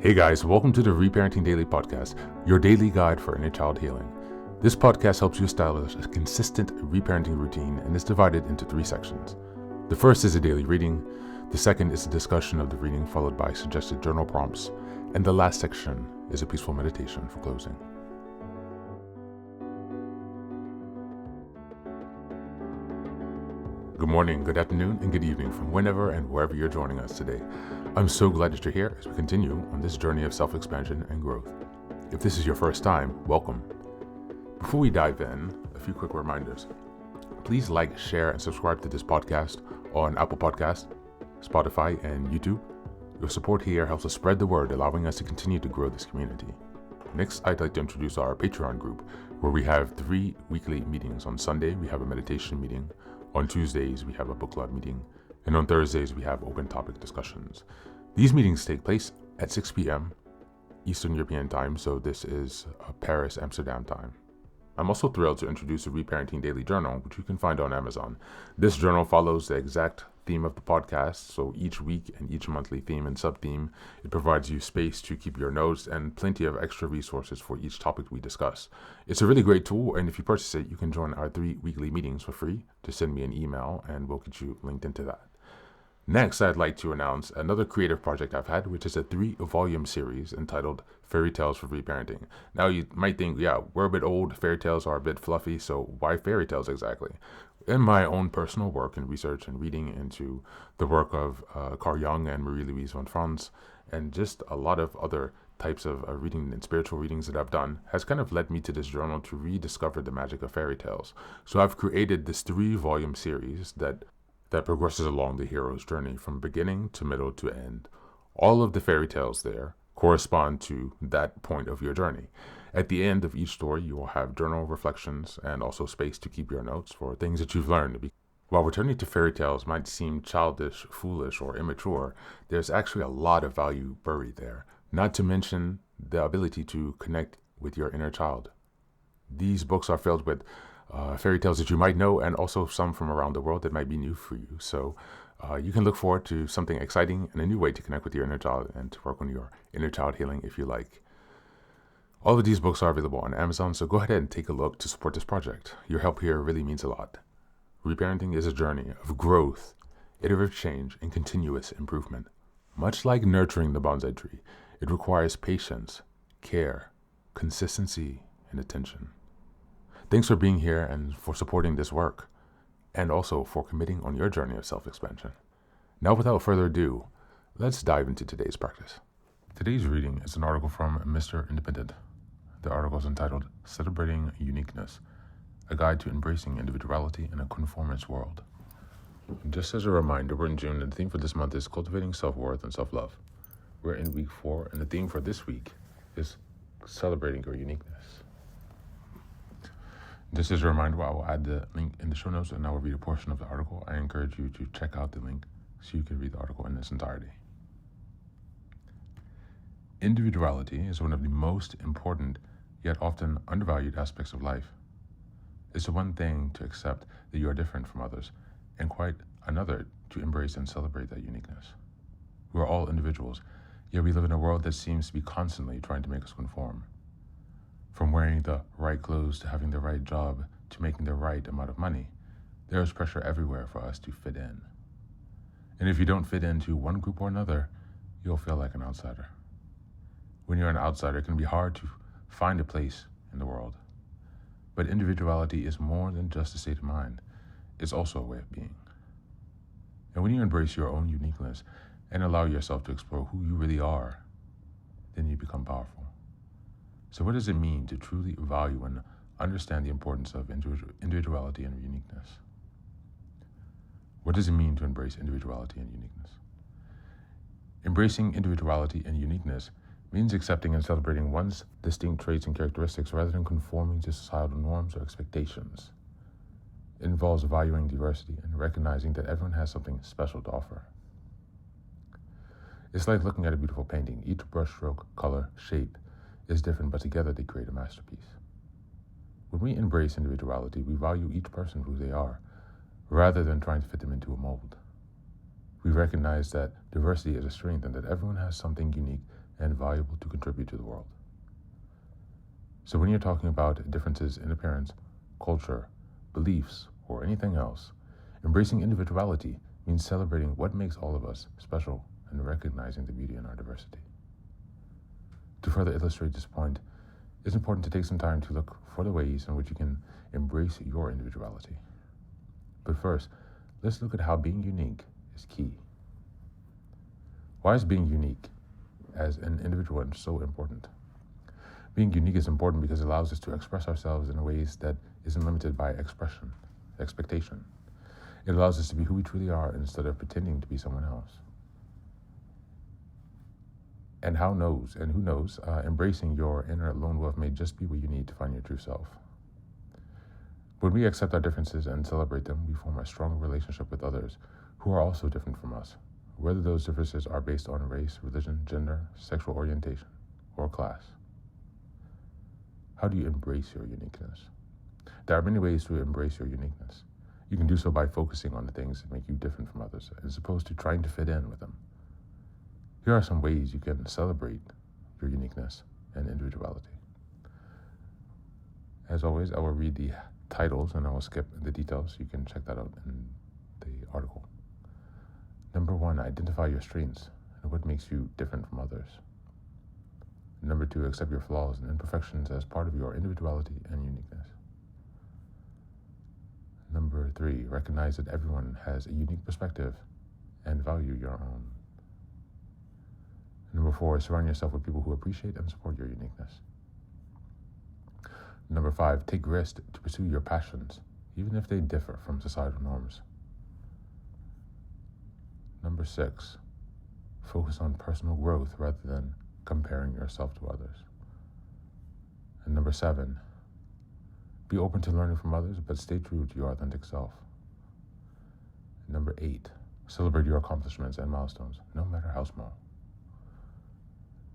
Hey guys, welcome to the Reparenting Daily podcast, your daily guide for inner child healing. This podcast helps you establish a consistent reparenting routine and is divided into 3 sections. The first is a daily reading, the second is a discussion of the reading followed by suggested journal prompts, and the last section is a peaceful meditation for closing. Good morning, good afternoon, and good evening from whenever and wherever you're joining us today. I'm so glad that you're here as we continue on this journey of self-expansion and growth. If this is your first time, welcome. Before we dive in, a few quick reminders. Please like, share, and subscribe to this podcast on Apple Podcasts, Spotify, and YouTube. Your support here helps us spread the word, allowing us to continue to grow this community. Next, I'd like to introduce our Patreon group, where we have 3 weekly meetings. On Sunday, we have a meditation meeting. On Tuesdays, we have a book club meeting. And on Thursdays, we have open topic discussions. These meetings take place at 6 p.m. Eastern European time, so this is Paris, Amsterdam time. I'm also thrilled to introduce the Reparenting Daily Journal, which you can find on Amazon. This journal follows the exact theme of the podcast, so each week and each monthly theme and sub-theme, it provides you space to keep your notes and plenty of extra resources for each topic we discuss. It's a really great tool, and if you purchase it, you can join our 3 weekly meetings for free. Just send me an email and we'll get you linked into that. Next, I'd like to announce another creative project I've had, which is a 3-volume series entitled Fairy Tales for Reparenting. Now, you might think, yeah, we're a bit old, fairy tales are a bit fluffy, so why fairy tales exactly? In my own personal work and research and reading into the work of Carl Jung and Marie-Louise von Franz, and just a lot of other types of reading and spiritual readings that I've done, has kind of led me to this journal to rediscover the magic of fairy tales. So I've created this 3-volume series that progresses along the hero's journey from beginning to middle to end. All of the fairy tales there correspond to that point of your journey. At the end of each story, you will have journal reflections and also space to keep your notes for things that you've learned. While returning to fairy tales might seem childish, foolish, or immature, there's actually a lot of value buried there, not to mention the ability to connect with your inner child. These books are filled with fairy tales that you might know, and also some from around the world that might be new for you. So you can look forward to something exciting and a new way to connect with your inner child and to work on your inner child healing if you like. All of these books are available on Amazon, so go ahead and take a look to support this project. Your help here really means a lot. Reparenting is a journey of growth, iterative change, and continuous improvement. Much like nurturing the bonsai tree, it requires patience, care, consistency, and attention. Thanks for being here and for supporting this work, and also for committing on your journey of self-expansion. Now, without further ado, let's dive into today's practice. Today's reading is an article from Mr. Independent. The article is entitled Celebrating Uniqueness, a Guide to Embracing Individuality in a Conformist World. Just as a reminder, we're in June, and the theme for this month is Cultivating Self-Worth and Self-Love. We're in week 4, and the theme for this week is Celebrating Your Uniqueness. Just as a reminder, I will add the link in the show notes, and I will read a portion of the article. I encourage you to check out the link so you can read the article in its entirety. Individuality is one of the most important, yet often undervalued aspects of life. It's the one thing to accept that you are different from others, and quite another to embrace and celebrate that uniqueness. We are all individuals, yet we live in a world that seems to be constantly trying to make us conform. From wearing the right clothes to having the right job to making the right amount of money, there is pressure everywhere for us to fit in. And if you don't fit into one group or another, you'll feel like an outsider. When you're an outsider, it can be hard to find a place in the world. But individuality is more than just a state of mind. It's also a way of being. And when you embrace your own uniqueness and allow yourself to explore who you really are, then you become powerful. So what does it mean to truly value and understand the importance of individuality and uniqueness? What does it mean to embrace individuality and uniqueness? Embracing individuality and uniqueness means accepting and celebrating one's distinct traits and characteristics rather than conforming to societal norms or expectations. It involves valuing diversity and recognizing that everyone has something special to offer. It's like looking at a beautiful painting. Each brushstroke, color, shape is different, but together they create a masterpiece. When we embrace individuality, we value each person for who they are, rather than trying to fit them into a mold. We recognize that diversity is a strength and that everyone has something unique and valuable to contribute to the world. So when you're talking about differences in appearance, culture, beliefs, or anything else, embracing individuality means celebrating what makes all of us special and recognizing the beauty in our diversity. To further illustrate this point, it's important to take some time to look for the ways in which you can embrace your individuality. But first, let's look at how being unique is key. Why is being unique as an individual so important? Being unique is important because it allows us to express ourselves in ways that isn't limited by expectation. It allows us to be who we truly are instead of pretending to be someone else. And who knows, embracing your inner lone wolf may just be what you need to find your true self. When we accept our differences and celebrate them, we form a stronger relationship with others who are also different from us, whether those differences are based on race, religion, gender, sexual orientation, or class. How do you embrace your uniqueness? There are many ways to embrace your uniqueness. You can do so by focusing on the things that make you different from others, as opposed to trying to fit in with them. Here are some ways you can celebrate your uniqueness and individuality. As always, I will read the titles and I will skip the details. You can check that out in the article. Number 1, identify your strengths and what makes you different from others. Number 2, accept your flaws and imperfections as part of your individuality and uniqueness. Number 3, recognize that everyone has a unique perspective and value your own. Number 4, surround yourself with people who appreciate and support your uniqueness. Number 5, take risks to pursue your passions, even if they differ from societal norms. Number 6, focus on personal growth rather than comparing yourself to others. And number 7, be open to learning from others, but stay true to your authentic self. And number 8, celebrate your accomplishments and milestones, no matter how small.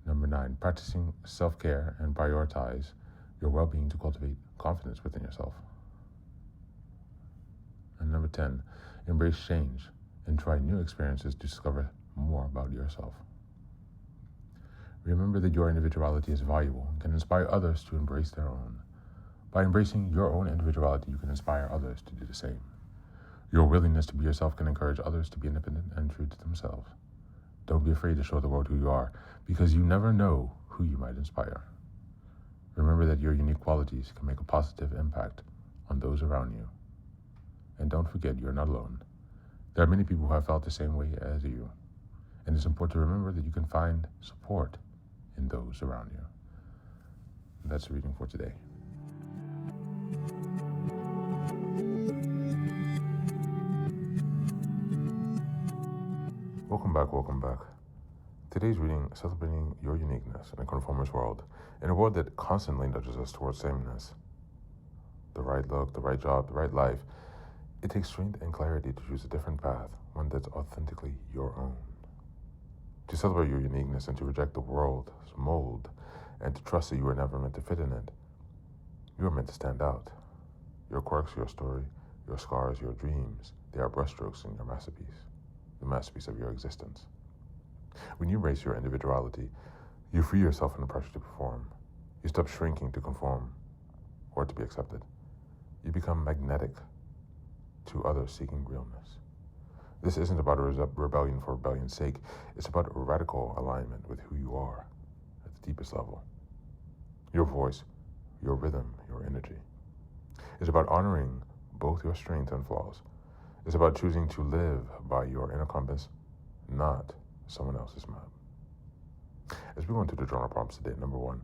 Number 9, practicing self-care and prioritize your well-being to cultivate confidence within yourself. And number 10, embrace change and try new experiences to discover more about yourself. Remember that your individuality is valuable and can inspire others to embrace their own. By embracing your own individuality, you can inspire others to do the same. Your willingness to be yourself can encourage others to be independent and true to themselves. Don't be afraid to show the world who you are, because you never know who you might inspire. Remember that your unique qualities can make a positive impact on those around you. And don't forget, you're not alone. There are many people who have felt the same way as you. And it's important to remember that you can find support in those around you. And that's the reading for today. Welcome back. Today's reading, celebrating your uniqueness in a conformist world, in a world that constantly nudges us towards sameness. The right look, the right job, the right life. It takes strength and clarity to choose a different path, one that's authentically your own. To celebrate your uniqueness and to reject the world's mold, and to trust that you were never meant to fit in it. You are meant to stand out. Your quirks, your story, your scars, your dreams, they are brushstrokes in your masterpiece, the masterpiece of your existence. When you embrace your individuality, you free yourself from the pressure to perform. You stop shrinking to conform or to be accepted. You become magnetic to others seeking realness. This isn't about a rebellion for rebellion's sake. It's about a radical alignment with who you are at the deepest level. Your voice, your rhythm, your energy. It's about honoring both your strengths and flaws. It's about choosing to live by your inner compass, not someone else's map. As we go into the journal prompts today, number 1,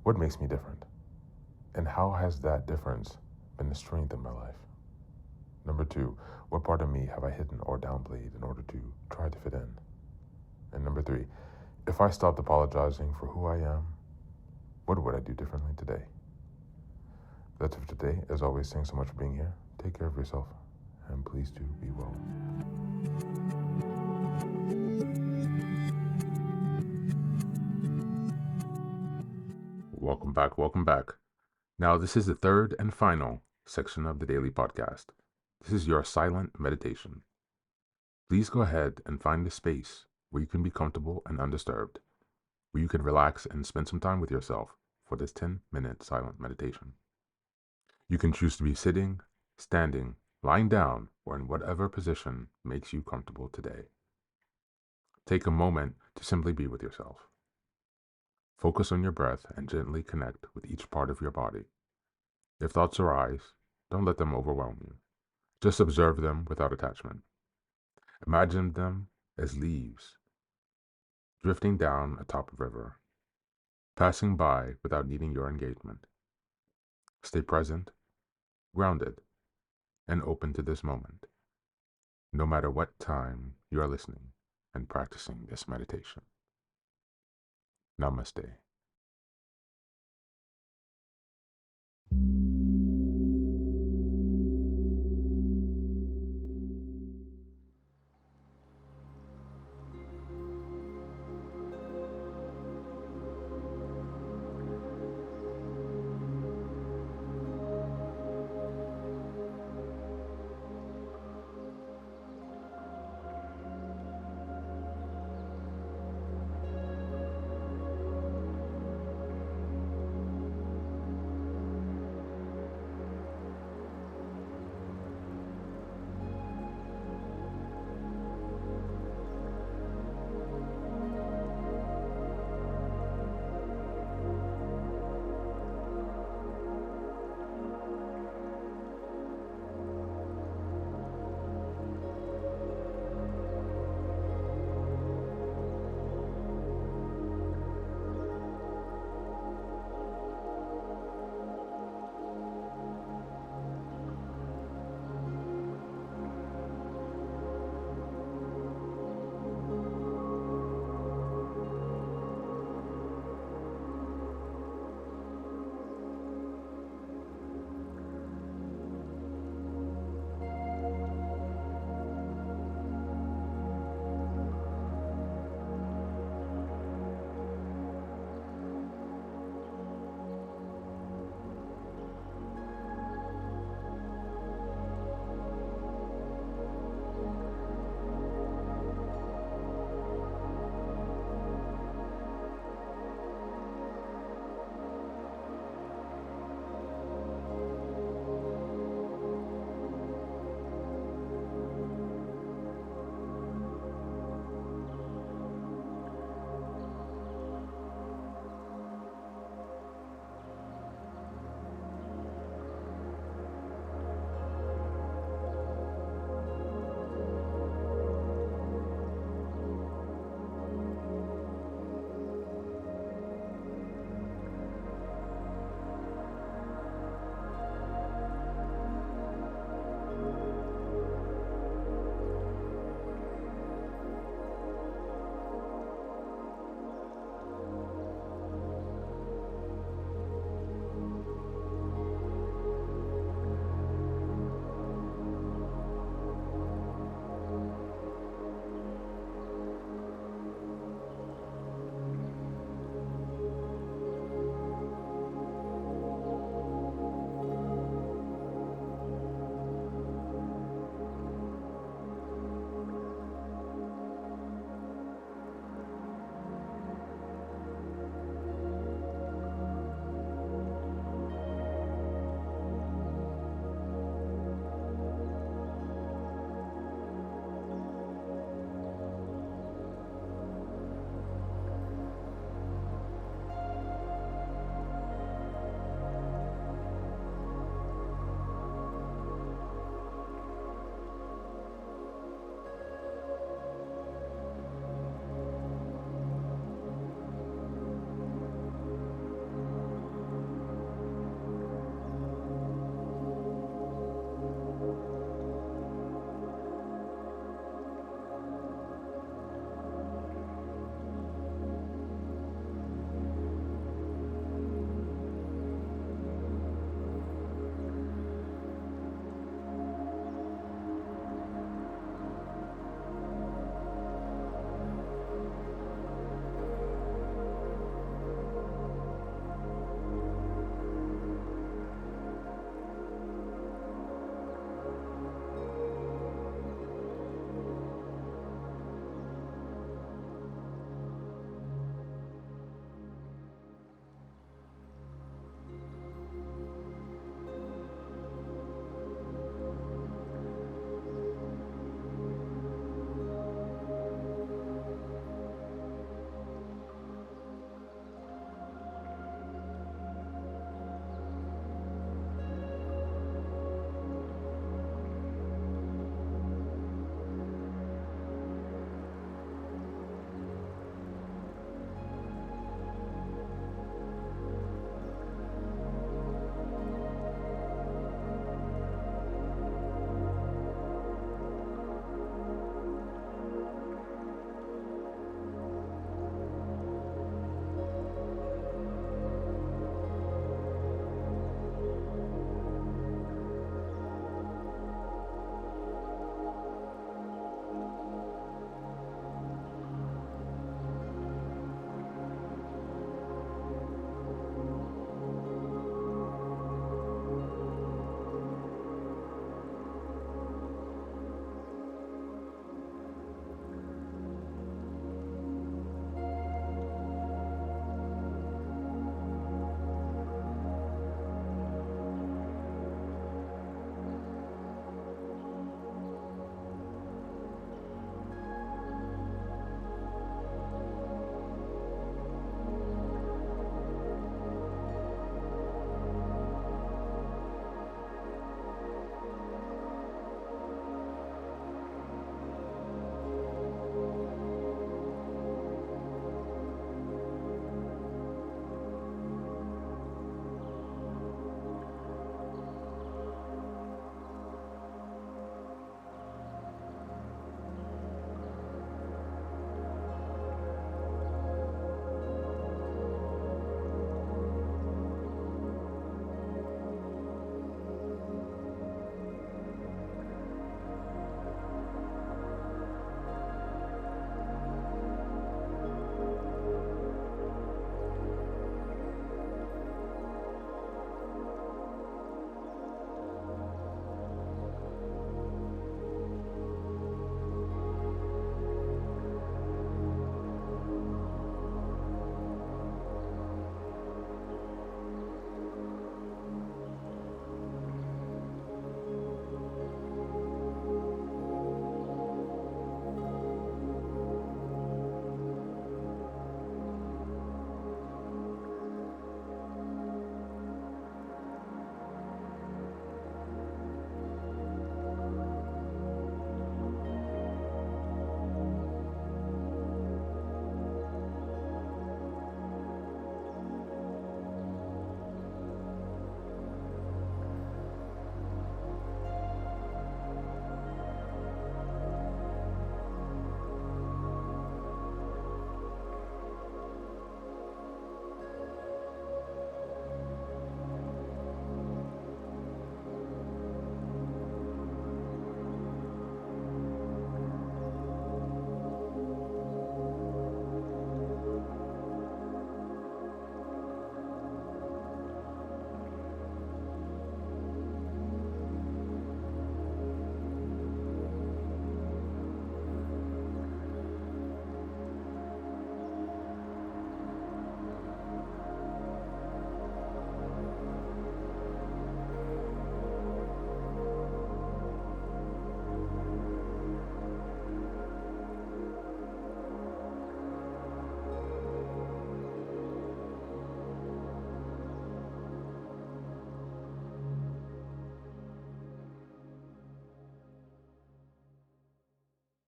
what makes me different? And how has that difference been the strength in my life? Number 2, what part of me have I hidden or downplayed in order to try to fit in? And number 3, if I stopped apologizing for who I am, what would I do differently today? That's it for today. As always, thanks so much for being here. Take care of yourself, and please do be well. Welcome back. Now, this is the third and final section of the daily podcast. This is your silent meditation. Please go ahead and find a space where you can be comfortable and undisturbed. where you can relax and spend some time with yourself for this 10-minute silent meditation. You can choose to be sitting, standing, lying down, or in whatever position makes you comfortable today. Take a moment to simply be with yourself. Focus on your breath and gently connect with each part of your body. If thoughts arise, don't let them overwhelm you. Just observe them without attachment. Imagine them as leaves drifting down atop a river, passing by without needing your engagement. Stay present, grounded, and open to this moment, no matter what time you are listening and practicing this meditation. Namaste.